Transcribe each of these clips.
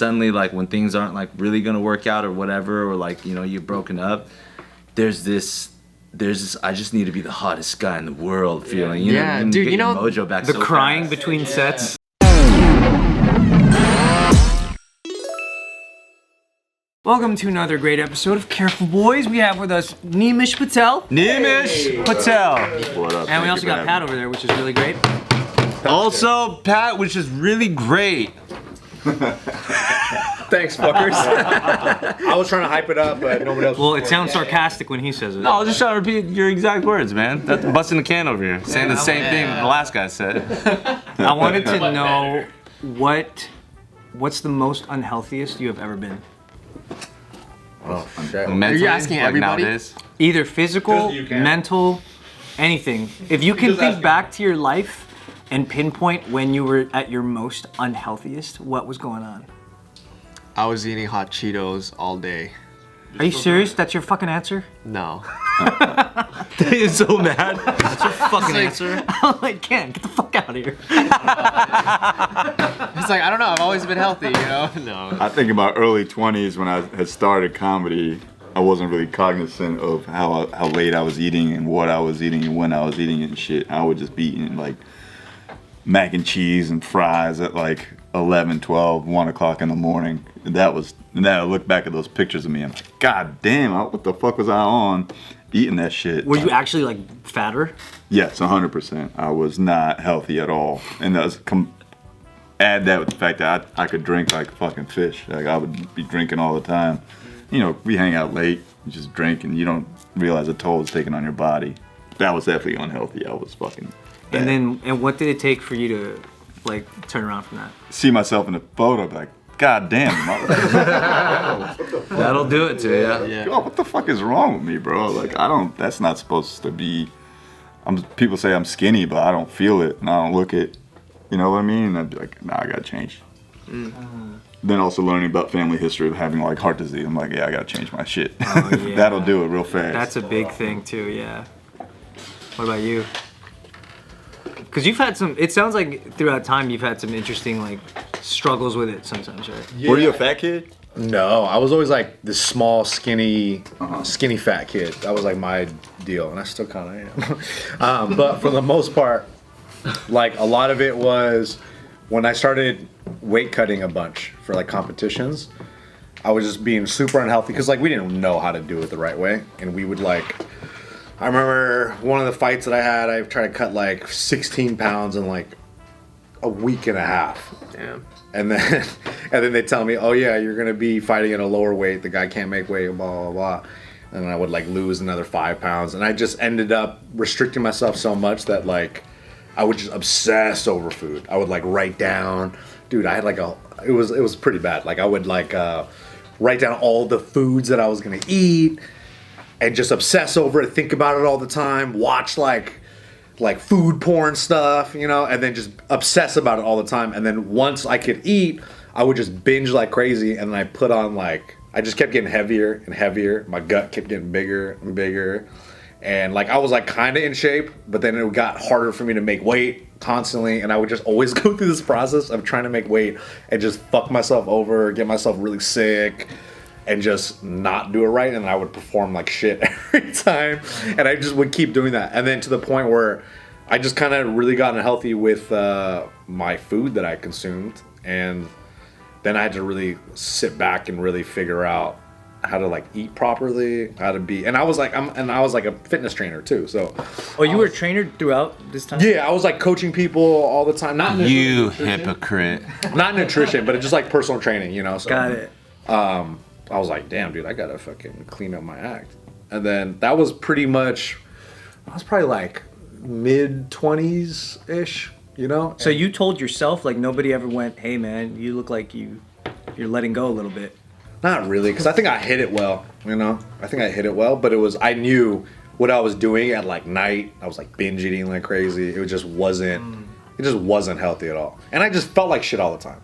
suddenly like when things aren't like really gonna work out or whatever, or like, you know, you're broken up, there's this I just need to be the hottest guy in the world feeling. You know, dude, get you know, your mojo back the so crying fast. between sets. Welcome to another great episode of Careful Boys. We have with us Nimesh Patel. Nimesh Patel. What up? And we also got Pat over there, which is really great. Also, Pat, which is really great. Thanks, fuckers. I was trying to hype it up, but nobody else. Well, it sounds sarcastic when he says it. No, I was just trying to repeat your exact words, man. That's busting the can over here, saying the same thing the last guy said. I wanted to know what's the most unhealthiest you have ever been? Oh, shit. Mentally, Are you asking like everybody? Nowadays? Either physical, mental, anything. If you can think back to your life and pinpoint when you were at your most unhealthiest, what was going on? I was eating hot Cheetos all day. Are you serious? That's your fucking answer? No. He's so mad. That's your fucking answer. I'm like, Ken, get the fuck out of here. It's like, I don't know, I've always been healthy, you know? No. I think in my early 20s when I had started comedy, I wasn't really cognizant of how late I was eating and what I was eating and when I was eating and shit. I would just be eating like mac and cheese and fries at like 11, 12, 1 o'clock in the morning. And I look back at those pictures of me, I'm like, God damn, what the fuck was I on eating that shit? Were you actually like fatter? Yes, 100%. I was not healthy at all. And that was add that with the fact that I could drink like fucking fish. Like I would be drinking all the time. You know, we hang out late, you just drink and you don't realize the toll it's taking on your body. That was definitely unhealthy. I was fucking bad. And what did it take for you to like turn around from that? See myself in the photo, be like, God damn, That'll do it to you. Yeah. God, what the fuck is wrong with me, bro? Like that's not supposed to be, people say I'm skinny, but I don't feel it and I don't look it. You know what I mean? And I'd be like, nah, I gotta change. Then also learning about family history of having like heart disease. I'm like, yeah, I gotta change my shit. Oh, yeah. That'll do it real fast. That's a big thing too, yeah. What about you? Because you've had it sounds like throughout time you've had some interesting like struggles with it sometimes, right? Were you a fat kid? No, I was always like this small, skinny fat kid. That was like my deal, and I still kind of am. But for the most part, like a lot of it was when I started weight cutting a bunch for like competitions. I was just being super unhealthy because like we didn't know how to do it the right way, and we would like. I remember one of the fights that I had. I tried to cut like 16 pounds in like a week and a half. Damn. And then they tell me, oh yeah, you're gonna be fighting at a lower weight. The guy can't make weight, blah blah blah. And I would like lose another 5 pounds, and I just ended up restricting myself so much that like I would just obsess over food. I would like write down, dude. I had like it was pretty bad. Like I would like write down all the foods that I was gonna eat. And just obsess over it, think about it all the time, watch like food porn stuff, you know, and then just obsess about it all the time. And then once I could eat, I would just binge like crazy, and then I put on like, I just kept getting heavier and heavier. My gut kept getting bigger and bigger. And like I was like kind of in shape, but then it got harder for me to make weight constantly, and I would just always go through this process of trying to make weight and just fuck myself over, get myself really sick. And just not do it right, and I would perform like shit every time, and I just would keep doing that, and then to the point where I just kind of really got unhealthy with my food that I consumed, and then I had to really sit back and really figure out how to like eat properly, how to be, and I was like a fitness trainer too, so. Oh, you were a trainer throughout this time? Yeah, I was like coaching people all the time, not You hypocrite. not nutrition, but just like personal training, you know. So, Got it. I was like, damn, dude, I gotta fucking clean up my act. And then that was pretty much, I was probably like mid-20s-ish, you know? So you told yourself, like nobody ever went, hey man, you look like you're letting go a little bit. Not really, because I think I hit it well, you know? I think I hit it well, but I knew what I was doing at like night. I was like binge eating like crazy. It just wasn't healthy at all. And I just felt like shit all the time.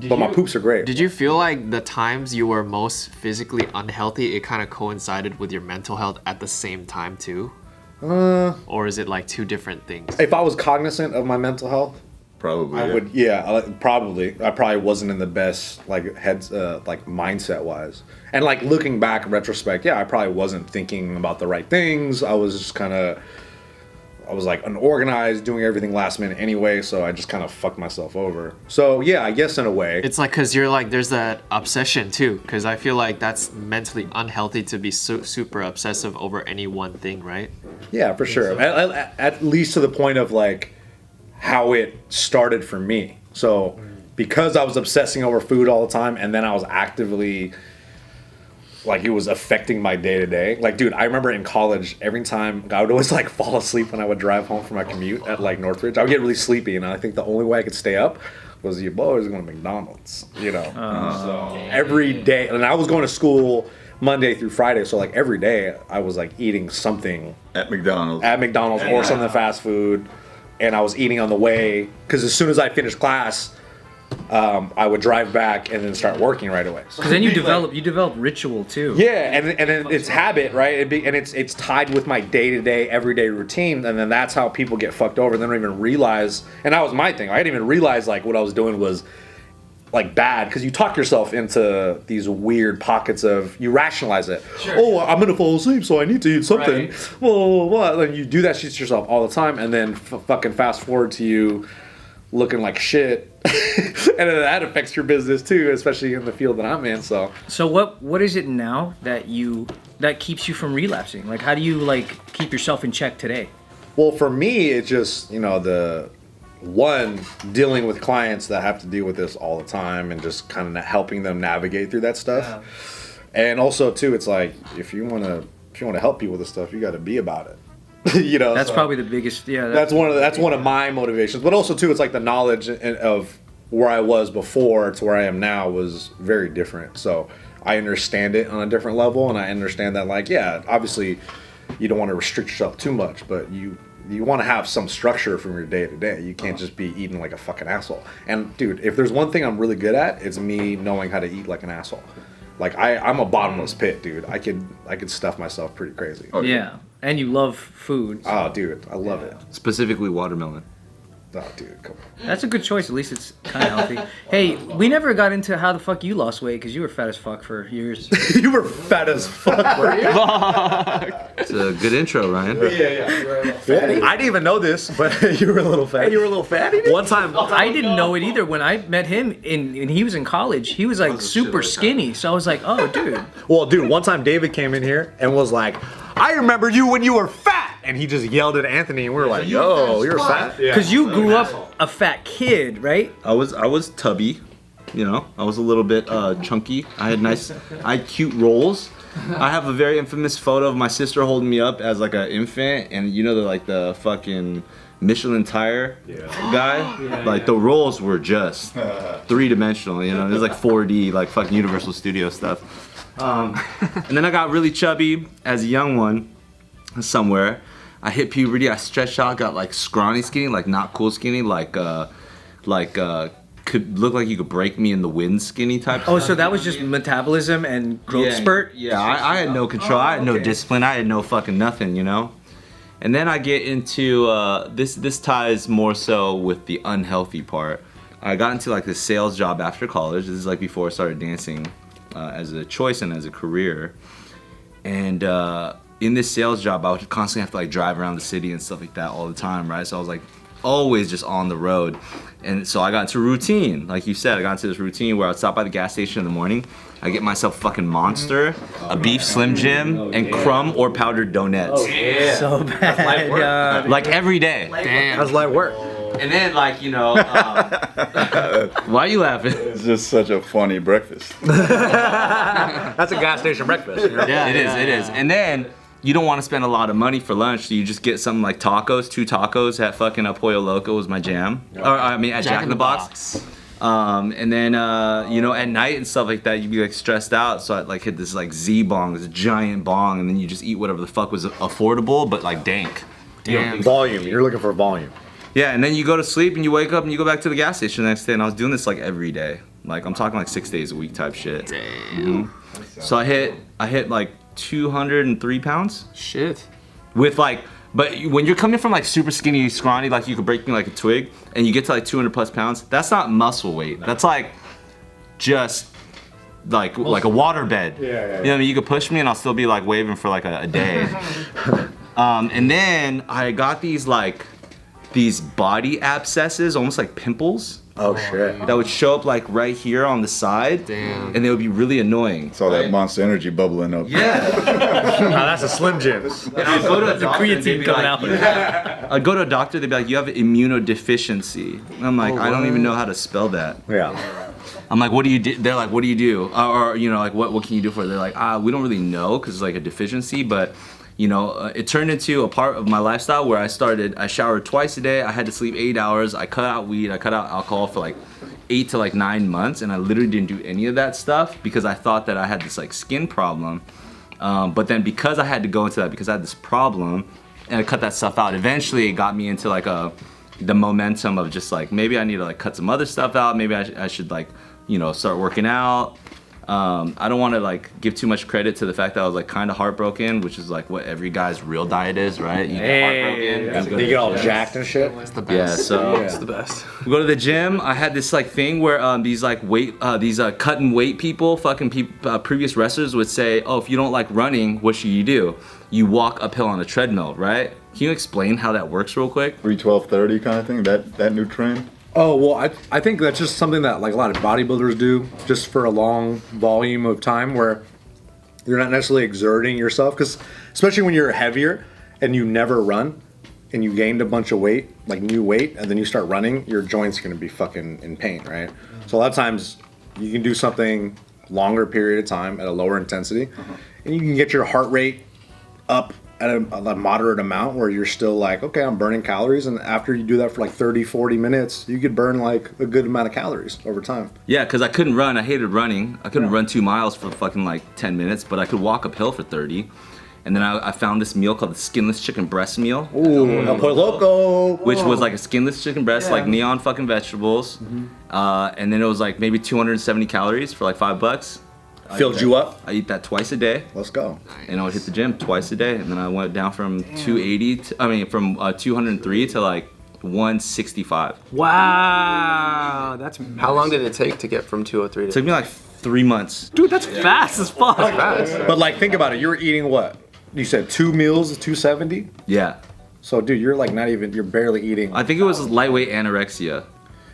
But my poops are great. Did you feel like the times you were most physically unhealthy, it kind of coincided with your mental health at the same time too? Or is it like two different things? If I was cognizant of my mental health, Probably. I would, yeah, probably. I probably wasn't in the best like heads, like mindset wise. And like looking back in retrospect, yeah, I probably wasn't thinking about the right things. I was just kind of, I was like unorganized, doing everything last minute anyway. So I just kind of fucked myself over. So yeah, I guess in a way, It's like because you're like there's that obsession too. Because I feel like that's mentally unhealthy to be super obsessive over any one thing, right? yeah, for sure. At least to the point of like how it started for me. So because I was obsessing over food all the time, and then I was actively like it was affecting my day to day. Like, dude, I remember in college, every time I would always like fall asleep when I would drive home from my commute at like Northridge. I would get really sleepy, and I think the only way I could stay up was your boy was going to McDonald's, you know. So every day, and I was going to school Monday through Friday, so like every day I was like eating something At McDonald's. or something fast food, and I was eating on the way because as soon as I finished class, I would drive back and then start working right away. Because then you develop ritual too. Yeah, and then it's habit, right? And it's tied with my day-to-day, everyday routine, and then that's how people get fucked over. They don't even realize, and that was my thing. I didn't even realize like what I was doing was like bad, because you talk yourself into these weird pockets of, you rationalize it. Sure. Oh, I'm gonna fall asleep, so I need to eat something. Right. Well, and you do that shit to yourself all the time, and then fucking fast forward to you looking like shit. And then that affects your business too, especially in the field that I'm in. So what is it now that keeps you from relapsing? Like, how do you like keep yourself in check today? Well, for me, it's just, you know, the one, dealing with clients that have to deal with this all the time and just kind of helping them navigate through that stuff. Yeah. And also too, it's like if you want to help people with this stuff, you got to be about it. You know, that's probably the biggest. Yeah, that's one of my motivations. But also too, it's like the knowledge of where I was before to where I am now was very different. So I understand it on a different level, and I understand that, like, yeah, obviously you don't want to restrict yourself too much, but you want to have some structure from your day to day. You can't just be eating like a fucking asshole. And dude, if there's one thing I'm really good at, it's me knowing how to eat like an asshole. Like I'm a bottomless pit, dude. I could stuff myself pretty crazy. Oh, yeah. And you love food. So. Oh, dude, I love it. Specifically watermelon. Oh, dude, come on. That's a good choice. At least it's kind of healthy. Hey, we never got into how the fuck you lost weight, because you were fat as fuck for years. You were fat as fuck, were you? It's a good intro, Ryan. Yeah. I didn't even know this, but you were a little fat. You were a little fatty? One time. I didn't know it either. When I met him, and he was in college, he was like super skinny. So I was like, oh, dude. Well, dude, one time David came in here and was like, I remember you when you were fat. And he just yelled at Anthony, and we were like, yo, you're fat? Because you grew up a fat kid, right? I was tubby, you know. I was a little bit chunky. I had cute rolls. I have a very infamous photo of my sister holding me up as like an infant, and you know, the fucking Michelin tire guy. Yeah, like the rolls were just 3-dimensional, you know. It was like 4D, like fucking Universal Studio stuff. And then I got really chubby as a young one somewhere. I hit puberty, I stretched out, got like scrawny skinny, like not cool skinny, like could look like you could break me in the wind skinny type. Oh, so that was just metabolism and growth spurt? Yeah, I had no control, I had no discipline, I had no fucking nothing, you know? And then I get into, this ties more so with the unhealthy part. I got into like this sales job after college. This is like before I started dancing as a choice and as a career. And in this sales job, I would constantly have to like drive around the city and stuff like that all the time, right? So I was like always just on the road. And so I got into a routine. Like you said, I got into this routine where I would stop by the gas station in the morning. I get myself fucking Monster, a beef Slim Jim, and crumb or powdered donuts. Oh, yeah. So bad. Like every day. Damn. How's life work? And then, like, you know, why are you laughing? It's just such a funny breakfast. That's a gas station breakfast. You know? Yeah, it is. And then you don't want to spend a lot of money for lunch, so you just get something like tacos. 2 tacos at fucking El Pollo Loco was my jam. Or I mean, at Jack in the Box. And then, you know, at night and stuff like that, you'd be like stressed out. So I'd like hit this like Z bong, this giant bong, and then you just eat whatever the fuck was affordable, but like dank. Damn. Volume. You're looking for volume. Yeah, and then you go to sleep and you wake up and you go back to the gas station the next day, and I was doing this like every day. Like I'm talking like 6 days a week type shit. Damn. So I hit like 203 pounds. Shit. With like But when you're coming from like super skinny, scrawny, like you could break me like a twig, and you get to like 200 plus pounds, that's not muscle weight. That's like just like a water bed. Yeah. You know what I mean? You could push me and I'll still be like waving for like a day. And then I got these body abscesses, almost like pimples. Oh shit. That would show up like right here on the side. Damn. And they would be really annoying. Saw that Monster Energy bubbling up. Yeah. That's a Slim Jim. And I'll go to a doctor and they'd Creatine be coming like, out. I'd go to a doctor, they'd be like, you have immunodeficiency. And I'm like, I don't even know how to spell that. Yeah. I'm like, what do you do? They're like, what do you do? Or you know, like, what can you do for it? They're like, we don't really know because it's like a deficiency, but you know, it turned into a part of my lifestyle where I showered twice a day, I had to sleep 8 hours, I cut out weed, I cut out alcohol for like 8 to like 9 months, and I literally didn't do any of that stuff because I thought that I had this like skin problem. But then because I had to go into that because I had this problem, and I cut that stuff out, eventually it got me into like the momentum of just like, maybe I need to like cut some other stuff out, maybe I should like, you know, start working out. I don't want to like give too much credit to the fact that I was like kind of heartbroken, which is like what every guy's real diet is, right? You get heartbroken. You get all jacked and shit. It's the Yeah, best. so It's the best. we go to the gym. I had this like thing where these like cut and weight people, previous wrestlers would say, oh, if you don't like running, what should you do? You walk uphill on a treadmill, right? Can you explain how that works real quick? 3-12-30 kind of thing. That new trend. Oh, well, I think that's just something that like a lot of bodybuilders do just for a long volume of time where you're not necessarily exerting yourself, because especially when you're heavier and you never run and you gained a bunch of weight, like new weight, and then you start running, your joints are going to be fucking in pain, right? So a lot of times you can do something longer period of time at a lower intensity, and you can get your heart rate up at a moderate amount where you're still like, okay, I'm burning calories, and after you do that for like 30-40 minutes, you could burn like a good amount of calories over time. Yeah, because I couldn't run. I hated running. I couldn't run 2 miles for fucking like 10 minutes, but I could walk uphill for 30. And then I found this meal called the skinless chicken breast meal, Ooh, El Pollo Loco! which was like a skinless chicken breast, like neon fucking vegetables. And then it was like maybe 270 calories for like $5. Filled you up? I eat that twice a day. Let's go. And I would hit the gym twice a day, and then I went down from 203 to like 165. Wow, that's How long did it take to get from 203 It to took me like 3 months. dude. That's fast as fuck. But like, think about it. You were eating what? You said 2 meals, 270? Yeah, So, dude, you're like you're barely eating. I think it was lightweight anorexia.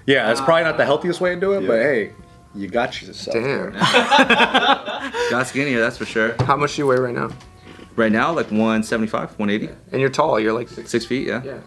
Yeah, that's probably not the healthiest way to do it, but hey, you got yourself. Damn. Got skinnier, that's for sure. How much do you weigh right now? Right now, like 175, 180, And you're tall. You're like 6 feet. Yeah. Yeah.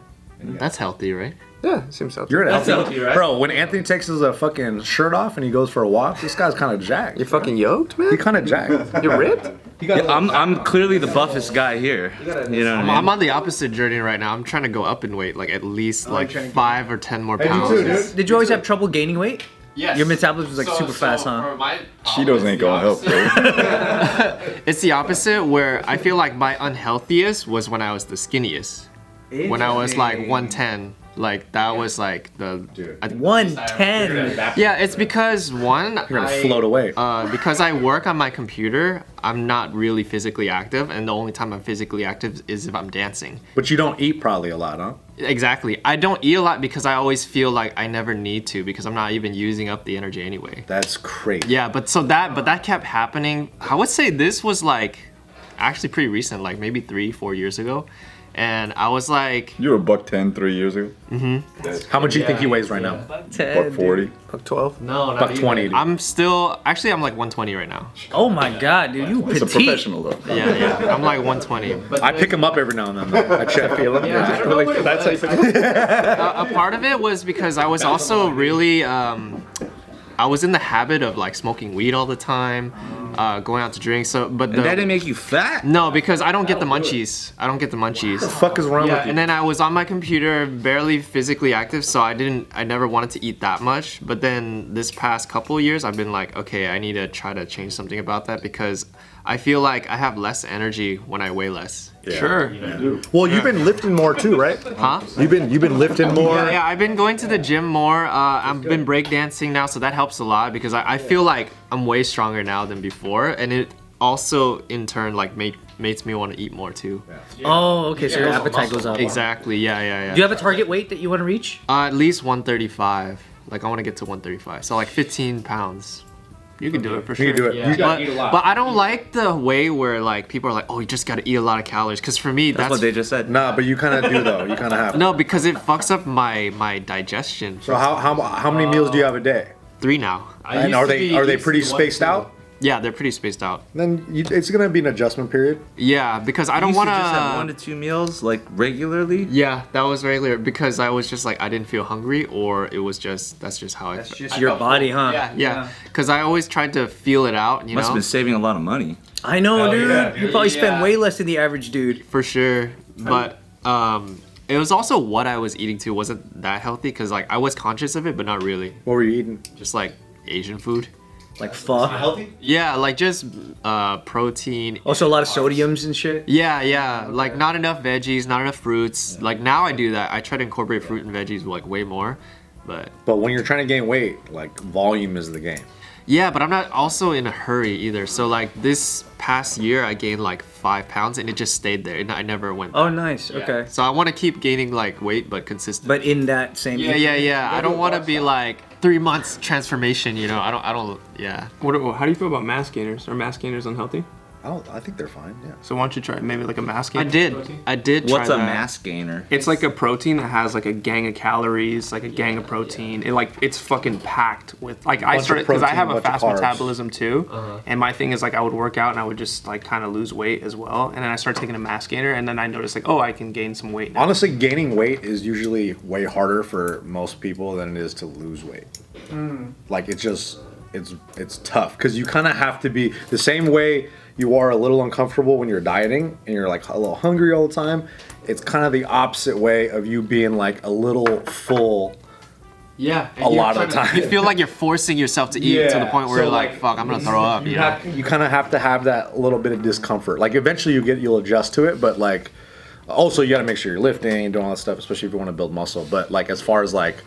That's healthy, right? Yeah, seems healthy. You're an healthy, healthy, right? bro. When Anthony takes his fucking shirt off and he goes for a walk, this guy's kind of jacked. You're fucking yoked, He man. kind of jacked. You're ripped. Yeah, I'm clearly the buffest guy here. You know what I mean? I'm on the opposite journey right now. I'm trying to go up in weight, like at least like 5 or 10 more pounds. Did you always have trouble gaining weight? Yes. Your metabolism was like super fast, huh? Cheetos ain't gonna help, bro. It's the opposite, where I feel like my unhealthiest was when I was the skinniest. When I was like 110. Like that was like the 110. yeah. It's because one, You're gonna float away. because I work on my computer, I'm not really physically active, and the only time I'm physically active is if I'm dancing. But you don't eat probably a lot, huh? Exactly. I don't eat a lot because I always feel like I never need to, because I'm not even using up the energy anyway. That's crazy. Yeah, but that kept happening. I would say this was like actually pretty recent, like maybe 3-4 years ago. And I was like, You were $110 3 years ago. How much do you think he weighs right now? $140. Buck 12. no, Buck 20. Dude. I'm still, actually I'm like 120 right now. Oh my god, dude, you It's a petite. professional though. Yeah, I'm like 120. I pick him up every now and then. Though. I check. Feel him. That's how you pick it. A part of it was because I was also really, I was in the habit of like smoking weed all the time, going out to drink. So, but And that didn't make you fat? no, because I don't get the munchies. I don't get the munchies. What the fuck is wrong Yeah, with you? and then I was on my computer, barely physically active, so I never wanted to eat that much. But then this past couple of years, I've been like, okay, I need to try to change something about that, because I feel like I have less energy when I weigh less. Sure. Well, you've been lifting more too, right? Huh? You've been lifting more. Yeah, I've been going to the gym more. I've been breakdancing now, so that helps a lot, because I feel like I'm way stronger now than before, and also in turn like makes me want to eat more too. Oh, okay. So your appetite goes up. Exactly. Yeah. Do you have a target weight that you want to reach? At least 135. Like I want to get to 135. So like 15 pounds. You can do it for sure. You can do it. Yeah. You got- But I don't like the way where like people are like, oh, you just gotta eat a lot of calories. Because for me, That's what they just said. Nah, but you kind of do though. You kind of have. no, because it fucks up my digestion. So how many meals do you have a day? 3 now. And are they pretty spaced out? Yeah, they're pretty spaced out. Then it's gonna be an adjustment period. Yeah, because I don't You used want to just have 1 to 2 meals like regularly. Yeah, that was regular because I was just like I didn't feel hungry, or it was just that's just how That's I. just your body, huh? Yeah, because I always tried to feel it out. You Must have know, been saving a lot of money. I know, dude. You probably spend way less than the average dude. for sure. But it was also what I was eating too wasn't that healthy because like I was conscious of it, but not really. What were you eating? Just like Asian food. Like pho. Yeah, like just protein. Also, a lot of sodiums and shit. Yeah, like not enough veggies, not enough fruits. Like now I do that. I try to incorporate fruit and veggies like way more, but But when you're trying to gain weight, like volume is the game. yeah, but I'm not also in a hurry either. So like this past year I gained like 5 pounds and it just stayed there. I never went back. Oh, nice. Okay. So I want to keep gaining like weight but consistent. But in that same. Yeah. I don't want to be like 3 months transformation, you know. I don't yeah. How do you feel about mass gainers? Are mass gainers unhealthy? I think they're fine. Yeah. So why don't you try maybe like a mass I gainer? did. protein? I did try What's a that. mass gainer? It's like a protein that has like a gang of calories, like a gang of protein. It's fucking packed with like I Bunch of started because I protein, have a bunch of fast carbs. metabolism too, and my thing is like I would work out and I would just like kind of lose weight as well, and then I started taking a mass gainer, and then I noticed like, oh, I can gain some weight now. Honestly, gaining weight is usually way harder for most people than it is to lose weight. Like it's tough because you kind of have to be the same way you are a little uncomfortable when you're dieting and you're like a little hungry all the time. It's kind of the opposite way of you being like a little full. Yeah. A lot of the time. You feel like you're forcing yourself to eat to the point where so, you're like, fuck, I'm gonna throw up, you know? You kind of have to have that little bit of discomfort. Like eventually you'll adjust to it, but like also you got to make sure you're lifting and doing all that stuff, especially if you want to build muscle. But like as far as like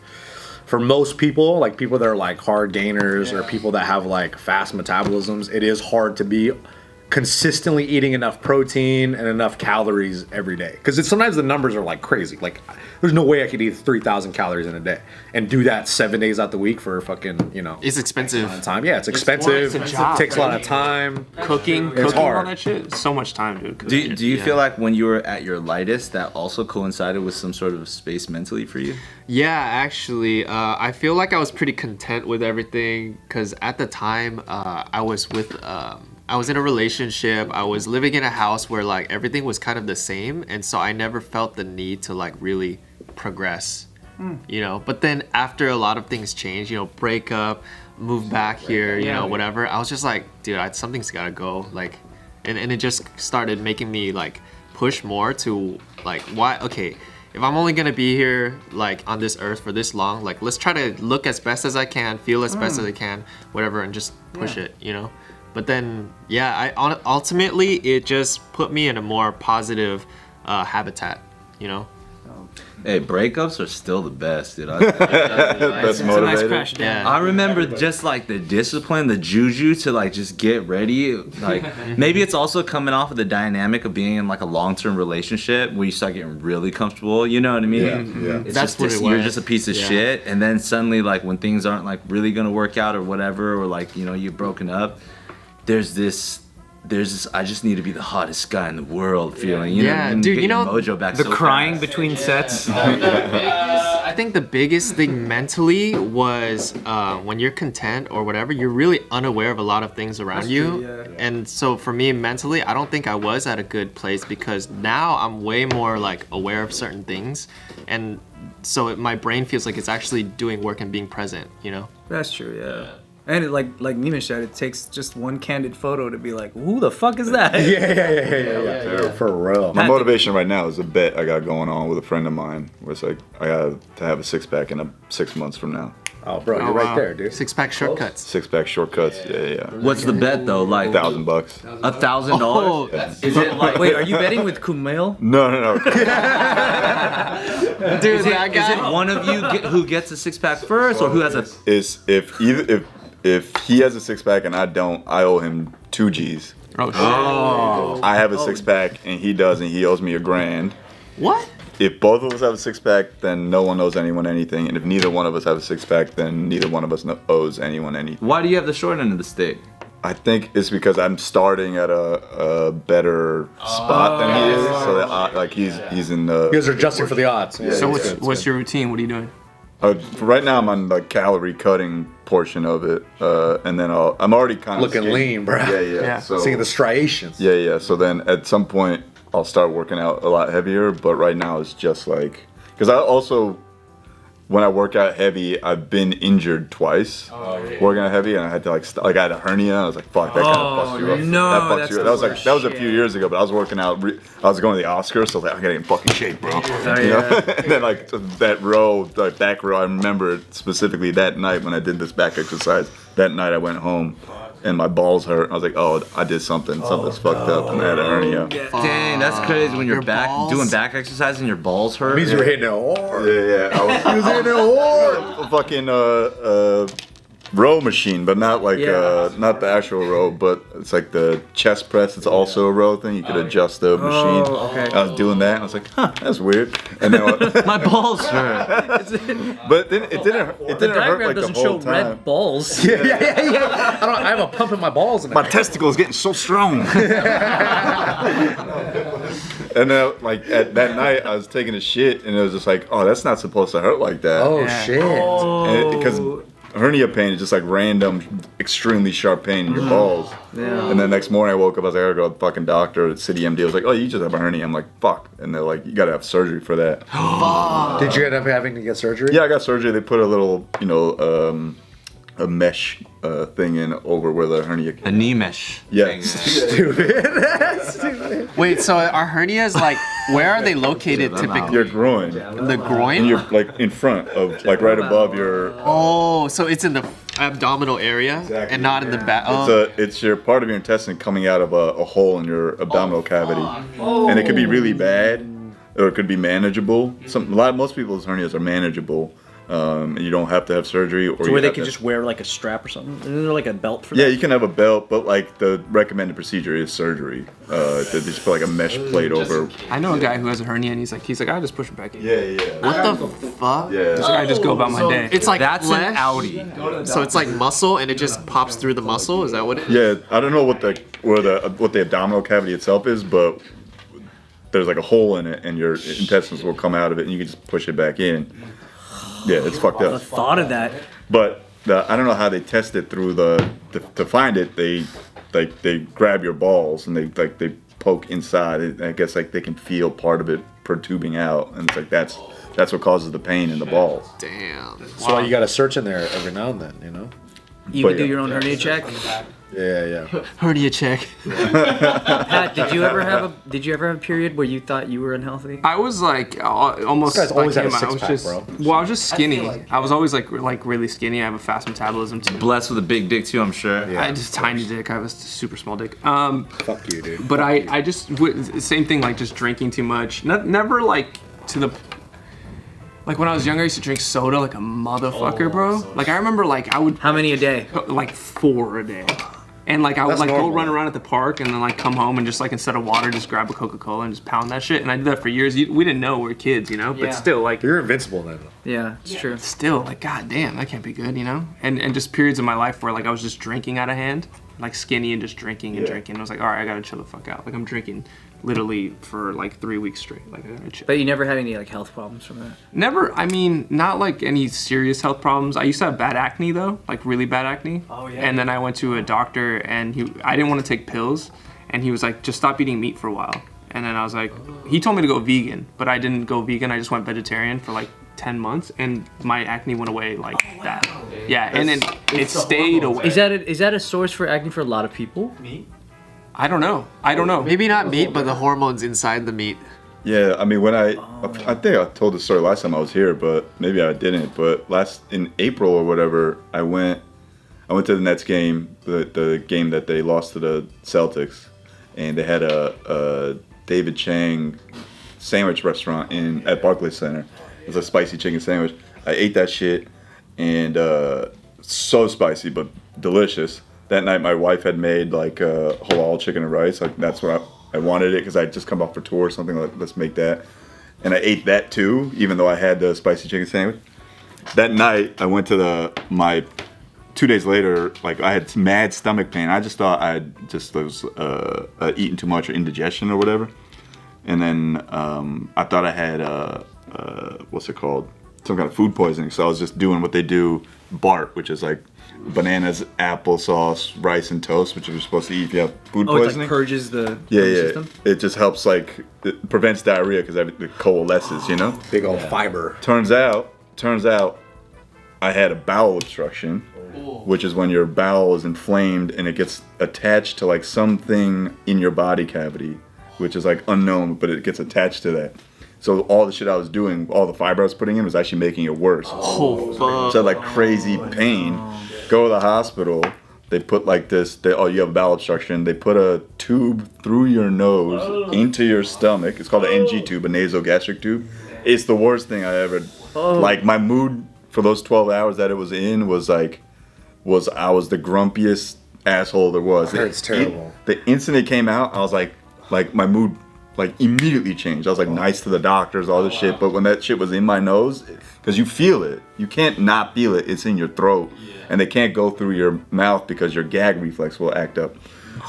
for most people, like people that are like hard gainers or people that have like fast metabolisms, it is hard to be consistently eating enough protein and enough calories every day. Because sometimes the numbers are like crazy. Like there's no way I could eat 3,000 calories in a day and do that 7 days out the week for fucking, you know, It's expensive. time. Yeah, it's expensive. It's a job, It takes a lot right? of time. Cooking hard. all that shit. It's so much time, dude. Do you feel like when you were at your lightest, that also coincided with some sort of space mentally for you? Yeah, actually, I feel like I was pretty content with everything because at the time I was in a relationship. I was living in a house where like everything was kind of the same, and so I never felt the need to like really progress, you know. But then after a lot of things changed, you know, break up, move back here, you know, whatever. I was just like, dude, something's gotta go, like, and it just started making me like push more to like, why? Okay. If I'm only gonna be here like on this earth for this long, like let's try to look as best as I can, feel as best as I can, whatever, and just push it, you know. But then, yeah, ultimately it just put me in a more positive habitat, you know. Hey, breakups are still the best, dude. Best It's a nice motivator. crash down. Yeah. I remember just like the discipline, the juju to like just get ready. Like maybe it's also coming off of the dynamic of being in like a long-term relationship where you start getting really comfortable. You know what I mean? Yeah. It's That's just what it you're was. just a piece of Yeah. shit, and then suddenly like when things aren't like really gonna work out or whatever, or like you know you're broken up, there's this I just need to be the hottest guy in the world feeling. You Yeah, know, and dude, get you your know, mojo back The so crying fast. between sets. I think the biggest thing mentally was when you're content or whatever, you're really unaware of a lot of things around you. true, yeah. And so for me mentally, I don't think I was at a good place because now I'm way more like aware of certain things. And so my brain feels like it's actually doing work and being present, you know? That's true, yeah. And it, like Nimesh said, it takes just one candid photo to be like, who the fuck is that? Yeah. For real. My motivation right now is a bet I got going on with a friend of mine where it's like I got to have a six-pack in 6 months from now. Oh, bro, you're right there, dude. 6-pack shortcuts. Six-pack shortcuts, yeah. What's the bet though? Like $1,000. $1,000? Oh, Is it like Wait, are you betting with Kumail? No. dude, Is it one of you who gets a 6-pack first, or who has a? Is if if he has a six pack and I don't, I owe him 2 G's. Oh shit. Oh. I have a six pack and he doesn't. He owes me $1,000. What? If both of us have a six pack, then no one owes anyone anything. And if neither one of us have a six pack, then neither one of us owes anyone anything. Why do you have the short end of the stick? I think it's because I'm starting at a better spot than he is. So that he's in the. You guys are adjusting for the odds. Yeah, So it's what's good. your routine? What are you doing? For right now, I'm on the calorie cutting portion of it, and then I'm already kind of Looking lean, bro. Yeah. So Seeing the striations. yeah. So then at some point, I'll start working out a lot heavier. But right now, it's just like because I also. When I work out heavy, I've been injured twice working out heavy, and I had to I had a hernia. I was like, "Fuck, that kind of fucks you up." no, that fucks that's you up. the That was a few years ago, but I was working out. I was going to the Oscars, so I was like, "I gotta get in fucking shape, bro." You know? And then that row, back row, I remember specifically that night when I did this back exercise. That night I went home. And my balls hurt. I was like, "Oh, I did something. Something's fucked up." And I had a hernia. Dang, that's crazy when you're Your back balls? doing back exercise and your balls hurt. It means you were hitting it hard. Yeah. I was hitting it hard. A fucking row machine, but not like not the actual row, but it's like the chest press. It's also a row thing. You could adjust the machine. okay. I was doing that, and I was like, "Huh, that's weird." And then, My balls hurt. but then it didn't hurt Diagram like the doesn't whole show time. red balls. Yeah. I have a pump in my balls. My testicles getting so strong. And then, at that night, I was taking a shit, and it was just like, "Oh, that's not supposed to hurt like that." Oh Yeah. shit. Because hernia pain is just like random, extremely sharp pain in your balls. Yeah. And then next morning I woke up, I was like, I gotta go to the fucking doctor. The city MD was like, "Oh, you just have a hernia." I'm like, "Fuck." And they're like, "You gotta have surgery for that." Did you end up having to get surgery? Yeah, I got surgery. They put a little, a mesh thing in over where the hernia. A knee mesh. Yeah. Wait, so are hernias like where are they located typically? Your groin. The groin? And you're like in front of, like right above your. Oh, so it's in the abdominal area and not in the back. Oh. It's your part of your intestine coming out of a hole in your abdominal cavity, and it could be really bad, or it could be manageable. Most people's hernias are manageable. And you don't have to have surgery, or So where they can just wear like a strap or something. Isn't there like a belt for that? Yeah, you can have a belt, but like the recommended procedure is surgery. They just put like a mesh plate over. I know a guy who has a hernia and he's like, I just push it back in. Yeah. What the fuck? Yeah. So I just go about my day. It's like That's flesh. an Audi. So it's like muscle and it just pops through the muscle. Is that what it? Yeah, I don't know what the abdominal cavity itself is, but there's like a hole in it, and your intestines will come out of it, and you can just push it back in. Yeah, it's fucked The up. thought of that. But I don't know how they test it through to find it. They grab your balls and they poke inside. I guess like they can feel part of it protubing out, and it's like that's what causes the pain in the balls. Damn. So you got to search in there every now and then, you know? You But can do yeah. your own hernia check. Yeah. Hernia check. Pat, did you ever have a period where you thought you were unhealthy? I was like almost This guy's always like had a him. I was six-pack, just bro. well, I was just skinny. I was always like really skinny. I have a fast metabolism too. Blessed with a big dick too, I'm sure. Yeah. I had just tiny dick. I have a super small dick. Fuck you, dude. But I just same thing, like just drinking too much. Never like to the like when I was younger, I used to drink soda like a motherfucker, bro. Like I remember like I would How many a day? like 4 a day. And like I would That's like normal. go run around at the park and then like come home and just like instead of water just grab a Coca-Cola and just pound that shit. And I did that for years. We didn't know we were kids, you know, but Yeah. still like You're invincible then. Yeah, it's true. still like god damn, that can't be good, you know? And just periods of my life where like I was just drinking out of hand, like skinny and just drinking and drinking. I was like, all right, I gotta chill the fuck out. Like I'm drinking literally for like 3 weeks straight. Like I gotta chill. But you never had any like health problems from that. Never, I mean, not like any serious health problems. I used to have bad acne though, like really bad acne. Oh, yeah. And then I went to a doctor and I didn't want to take pills, and he was like, just stop eating meat for a while. And then I was like, he told me to go vegan, but I didn't go vegan. I just went vegetarian for like 10 months, and my acne went away like that. Yeah, and then it stayed away. Is that a source for acne for a lot of people? I don't know. Maybe not meat, but the hormones inside the meat. Yeah, I mean when I think I told the story last time I was here, but maybe I didn't. But in April or whatever, I went to the Nets game, the game that they lost to the Celtics, and they had a David Chang sandwich restaurant at Barclays Center. It was a spicy chicken sandwich. I ate that shit, and so spicy, but delicious. That night, my wife had made like halal chicken and rice. Like that's what I wanted it because I'd just come off for tour or something. Like, let's make that. And I ate that too, even though I had the spicy chicken sandwich. That night, I went to my 2 days later, like I had mad stomach pain. I just thought I was eating too much or indigestion or whatever. And then I thought I had what's it called? Some kind of food poisoning. So I was just doing what they do, BART, which is like bananas, applesauce, rice, and toast, which you're supposed to eat if you have food Oh, it poisoning. like purges the Yeah. system? It just helps, like, it prevents diarrhea because it coalesces, you know? Big old fiber. Turns out, I had a bowel obstruction, which is when your bowel is inflamed and it gets attached to like something in your body cavity, which is like unknown, but it gets attached to that. So all the shit I was doing, all the fiber I was putting in was actually making it worse. Oh, fuck. So like crazy pain. Go to the hospital. They put like this, you have a bowel obstruction. They put a tube through your nose into your stomach. It's called an NG tube, a nasogastric tube. It's the worst thing I ever, like my mood for those 12 hours that it was in was I was the grumpiest asshole there was. It's terrible. The instant it came out, I was like my mood like immediately changed. I was like nice to the doctors, all this shit. But when that shit was in my nose, because you feel it, you can't not feel it. It's in your throat, and they can't go through your mouth because your gag reflex will act up.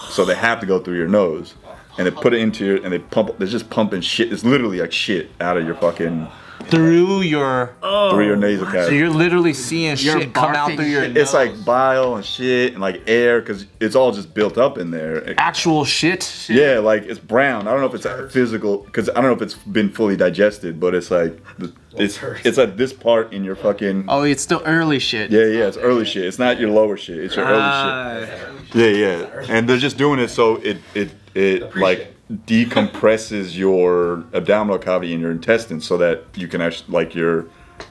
So they have to go through your nose, and they put it into your, and they're just pumping shit. It's literally like shit out of your fucking Through your nasal cavity. So you're literally seeing shit come out through your It's like bile and shit and like air because it's all just built up in there. actual shit. Yeah, like it's brown. I don't know if it's a physical, because I don't know if it's been fully digested, but it's like it's at this part in your fucking. Oh, it's still early shit. Yeah, it's early shit. It's not your lower shit. It's your early shit. Yeah, and they're just doing it so it like decompresses your abdominal cavity in your intestines so that you can actually like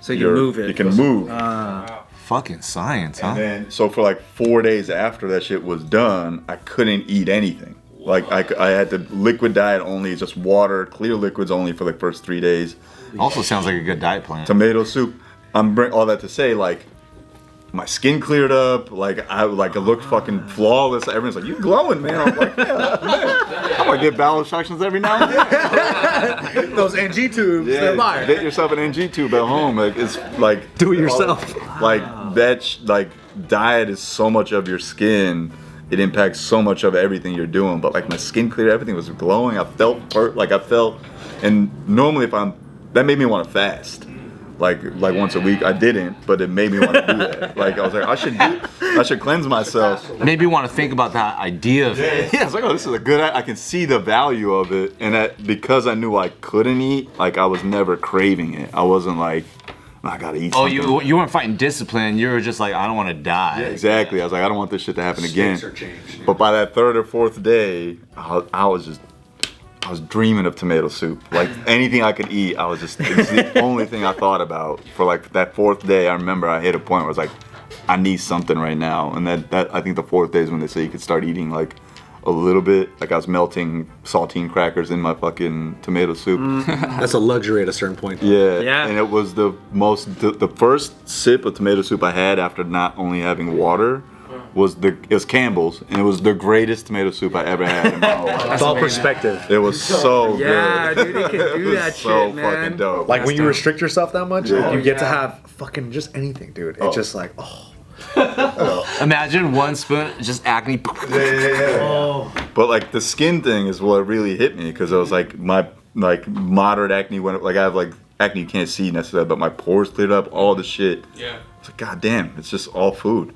So you can move it. You can move. Fucking science, huh? And then, so for like 4 days after that shit was done, I couldn't eat anything. Like I had the liquid diet only, just water, clear liquids only for the first 3 days. Also sounds like a good diet plan. Tomato soup. I'm bring all that to say, like, my skin cleared up. Like I looked fucking flawless. Everyone's like, "You glowing, man?" I'm like, "Yeah, man. I'm gonna get bowel obstructions every now and then." Those NG tubes, they're fire. Get yourself an NG tube at home. Like it's like Do it yourself. Like that. Like diet is so much of your skin. It impacts so much of everything you're doing. But like my skin cleared, everything was glowing. I felt and normally that made me want to fast. Like once a week, I didn't, but it made me want to do that. Like I was like, I should cleanse myself. Maybe you want to think about that idea of it. Yeah, it's like, oh, this is a good. I can see the value of it, and that because I knew I couldn't eat, like I was never craving it. I wasn't like, I gotta eat. Oh, something. you weren't fighting discipline. You were just like, I don't want to die. Yeah, exactly. I was like, I don't want this shit to happen again. But by that third or fourth day, I was dreaming of tomato soup. Like anything I could eat, it's the only thing I thought about. For like that fourth day, I remember I hit a point where I was like, I need something right now. And that I think the fourth day is when they say you could start eating like a little bit. Like I was melting saltine crackers in my fucking tomato soup. That's a luxury at a certain point. Yeah. And it was the first sip of tomato soup I had after not only having water. It was Campbell's, and it was the greatest tomato soup I ever had in my whole life. It's all perspective. It was so Yeah, good. dude, you can do that so shit, man. fucking dope. Like when you restrict yourself that much, Yeah. you get to have fucking just anything, dude. It's just like, Imagine one spoon, just acne. But like the skin thing is what really hit me because I was like my moderate acne went up. Like I have like acne you can't see necessarily, but my pores cleared up, all the shit. Yeah. It's like, god damn, it's just all food.